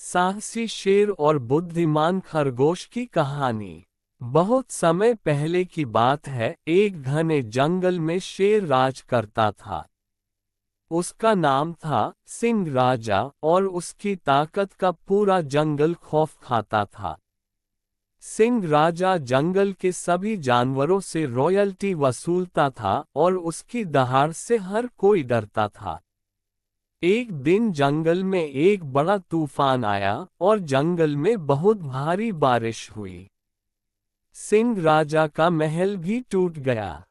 साहसी शेर और बुद्धिमान खरगोश की कहानी। बहुत समय पहले की बात है, एक घने जंगल में शेर राज करता था। उसका नाम था सिंह राजा और उसकी ताकत का पूरा जंगल खौफ खाता था। सिंह राजा जंगल के सभी जानवरों से रॉयल्टी वसूलता था और उसकी दहाड़ से हर कोई डरता था। एक दिन जंगल में एक बड़ा तूफान आया और जंगल में बहुत भारी बारिश हुई। सिंह राजा का महल भी टूट गया।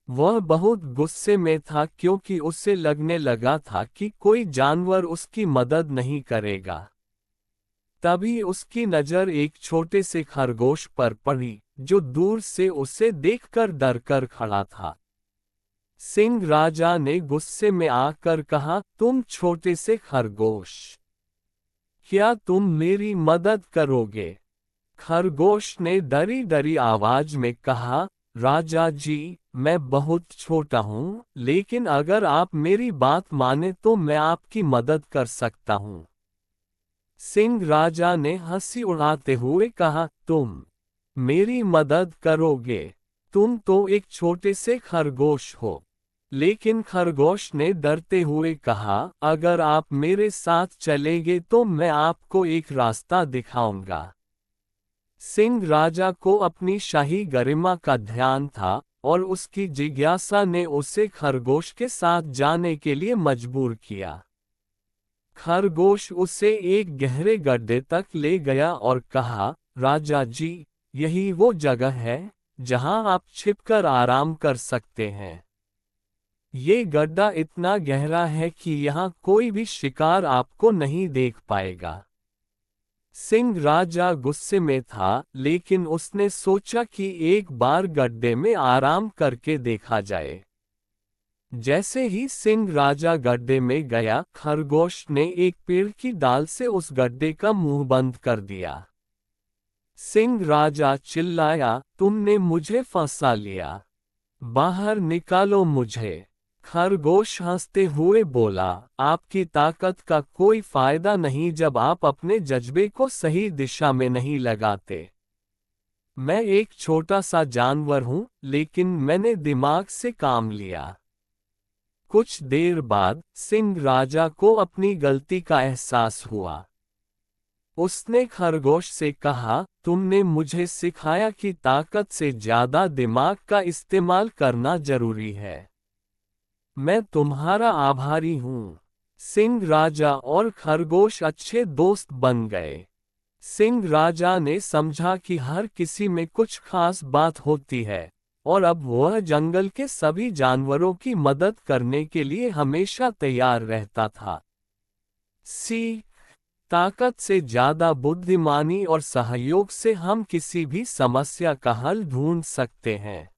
वह बहुत गुस्से में था क्योंकि उसे लगने लगा था कि कोई जानवर उसकी मदद नहीं करेगा। तभी उसकी नज़र एक छोटे से खरगोश पर पड़ी, जो दूर से उसे देखकर डरकर खड़ा था। सिंह राजा ने गुस्से में आकर कहा, तुम छोटे से खरगोश, क्या तुम मेरी मदद करोगे? खरगोश ने डरी डरी आवाज में कहा, राजा जी, मैं बहुत छोटा हूँ, लेकिन अगर आप मेरी बात माने तो मैं आपकी मदद कर सकता हूँ। सिंह राजा ने हंसी उड़ाते हुए कहा, तुम मेरी मदद करोगे? तुम तो एक छोटे से खरगोश हो। लेकिन खरगोश ने डरते हुए कहा, अगर आप मेरे साथ चलेंगे तो मैं आपको एक रास्ता दिखाऊंगा। सिंह राजा को अपनी शाही गरिमा का ध्यान था और उसकी जिज्ञासा ने उसे खरगोश के साथ जाने के लिए मजबूर किया। खरगोश उसे एक गहरे गड्ढे तक ले गया और कहा, राजा जी, यही वो जगह है जहां आप छिपकर आराम कर सकते हैं। ये गड्ढा इतना गहरा है कि यहाँ कोई भी शिकार आपको नहीं देख पाएगा। सिंह राजा गुस्से में था, लेकिन उसने सोचा कि एक बार गड्ढे में आराम करके देखा जाए। जैसे ही सिंह राजा गड्ढे में गया, खरगोश ने एक पेड़ की डाल से उस गड्ढे का मुंह बंद कर दिया। सिंह राजा चिल्लाया, तुमने मुझे फंसा लिया, बाहर निकालो मुझे। खरगोश हंसते हुए बोला, आपकी ताकत का कोई फायदा नहीं जब आप अपने जज्बे को सही दिशा में नहीं लगाते। मैं एक छोटा सा जानवर हूं, लेकिन मैंने दिमाग से काम लिया। कुछ देर बाद सिंह राजा को अपनी गलती का एहसास हुआ। उसने खरगोश से कहा, तुमने मुझे सिखाया कि ताकत से ज्यादा दिमाग का इस्तेमाल करना जरूरी है। मैं तुम्हारा आभारी हूँ। सिंह राजा और खरगोश अच्छे दोस्त बन गए। सिंह राजा ने समझा कि हर किसी में कुछ खास बात होती है, और अब वह जंगल के सभी जानवरों की मदद करने के लिए हमेशा तैयार रहता था। सीख: ताकत से ज्यादा बुद्धिमानी और सहयोग से हम किसी भी समस्या का हल ढूंढ सकते हैं।